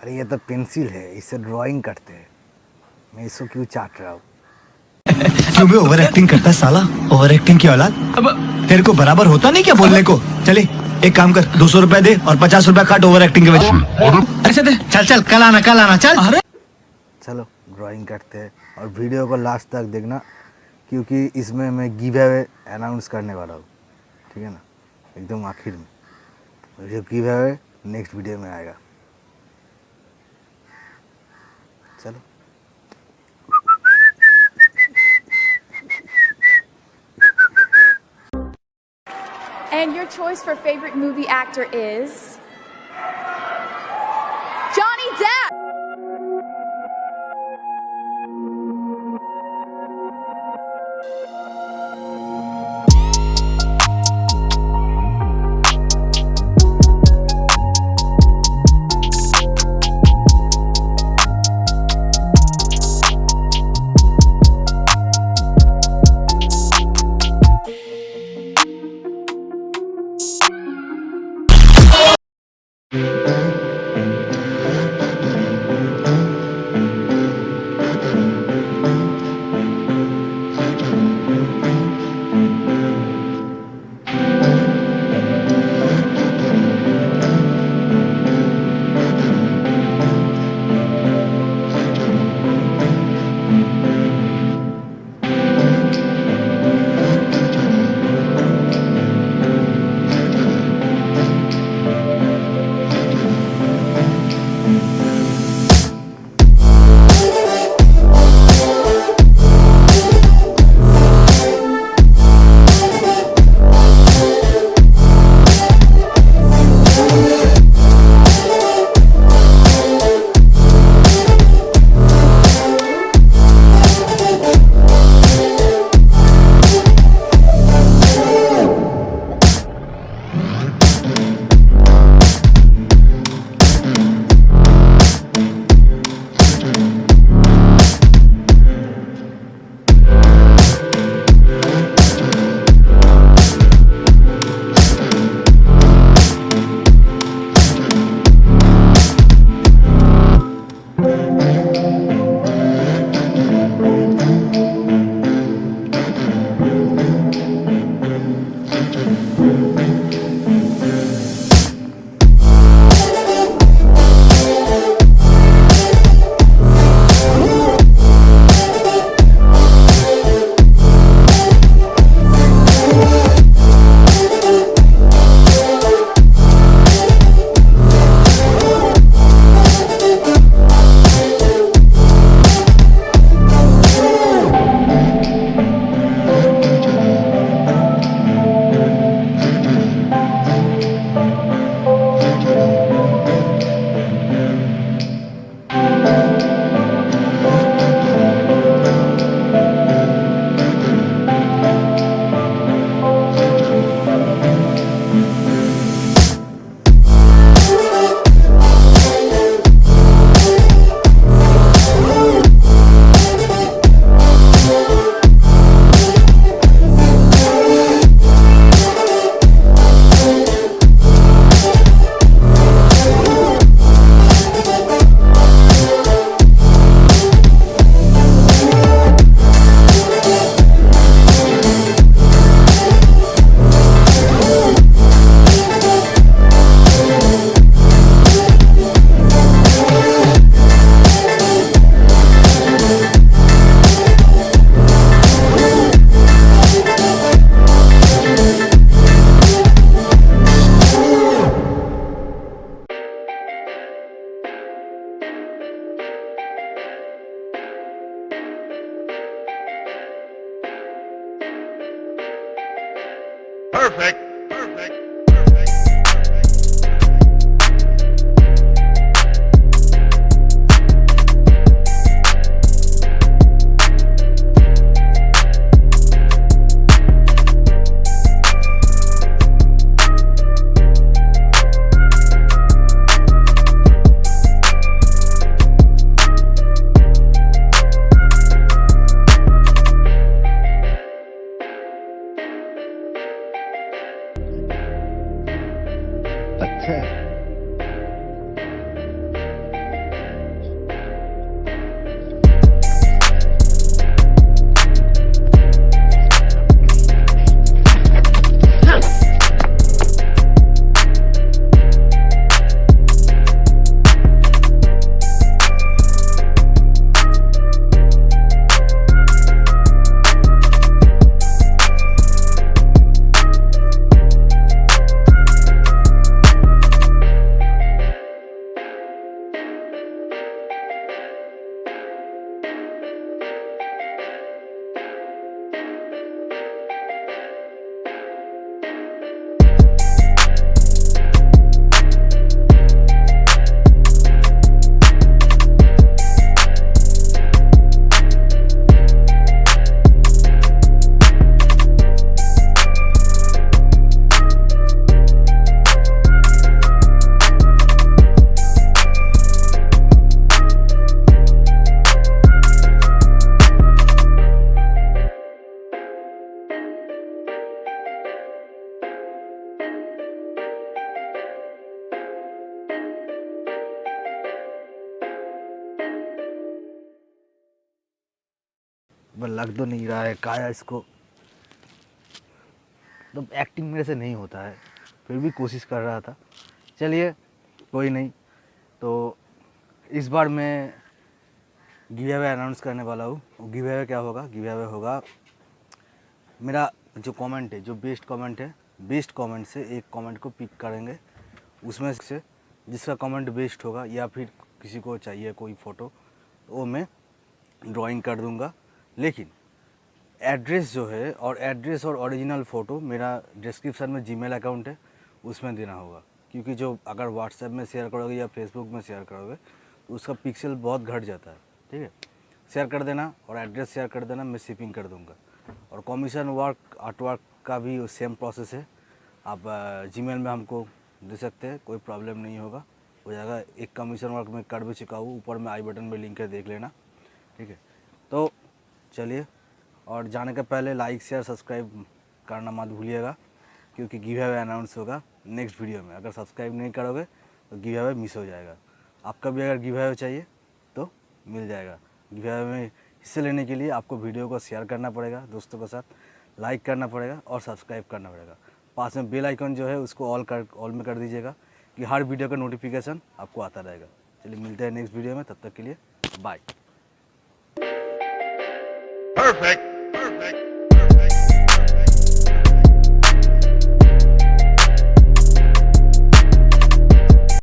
अरे ये तो पेंसिल है, इससे ड्राइंग करते हैं। मैं इसको क्यों चाट रहा हूँ? क्यों भी ओवर एक्टिंग करता है साला, ओवर एक्टिंग की औलाद। अब तेरे को बराबर होता नहीं क्या बोलने को? चले एक काम कर, 200 रुपए दे और 50 रुपए काट ओवर एक्टिंग के वजह। ऐसे दे, चल चल कल आना चल। अरे चलो ड्राइंग करते हैं और वीडियो को लास्ट तक देखना, क्योंकि इसमें मैं गिव अवे अनाउंस करने वाला हूँ। ठीक है ना, एकदम आखिर में। जो गिव अवे नेक्स्ट वीडियो में आएगा। चलो And your choice for favorite movie actor is Jhonny Depp. Perfect. Perfect. अच्छा है। पर लग तो नहीं रहा है काया इसको, तो एक्टिंग मेरे से नहीं होता है, फिर भी कोशिश कर रहा था। चलिए कोई नहीं। तो इस बार मैं गिव अवे अनाउंस करने वाला हूँ। गिव अवे क्या होगा? गिव अवे होगा मेरा जो कमेंट है, जो बेस्ट कमेंट है, बेस्ट कमेंट से एक कमेंट को पिक करेंगे, उसमें से जिसका कमेंट बेस्ट होगा या फिर किसी को चाहिए कोई फ़ोटो, वो मैं ड्राइंग कर दूंगा। लेकिन एड्रेस जो है, और एड्रेस और ओरिजिनल फ़ोटो मेरा डिस्क्रिप्शन में जीमेल अकाउंट है, उसमें देना होगा। क्योंकि जो अगर व्हाट्सएप में शेयर करोगे या फेसबुक में शेयर करोगे तो उसका पिक्सल बहुत घट जाता है। ठीक है, शेयर कर देना और एड्रेस शेयर कर देना, मैं शिपिंग कर दूंगा। और कमीशन वर्क, आर्ट वर्क का भी सेम प्रोसेस है। आप जीमेल में हमको दे सकते हैं, कोई प्रॉब्लम नहीं होगा, हो जाएगा। एक कमीशन वर्क में कर भी चुका हूँ, ऊपर में आई बटन में लिंक है, देख लेना। ठीक है, तो चलिए, और जाने के पहले लाइक शेयर सब्सक्राइब करना मत भूलिएगा, क्योंकि गिव अवे अनाउंस होगा नेक्स्ट वीडियो में। अगर सब्सक्राइब नहीं करोगे तो गिव अवे मिस हो जाएगा। आपका भी अगर गिव अवे चाहिए तो मिल जाएगा। गिव अवे में हिस्से लेने के लिए आपको वीडियो को शेयर करना पड़ेगा दोस्तों के साथ, लाइक करना पड़ेगा और सब्सक्राइब करना पड़ेगा। पास में बेल आइकन जो है उसको ऑल में कर दीजिएगा, कि हर वीडियो का नोटिफिकेशन आपको आता रहेगा। चलिए मिलते हैं नेक्स्ट वीडियो में, तब तक के लिए बाय। Perfect.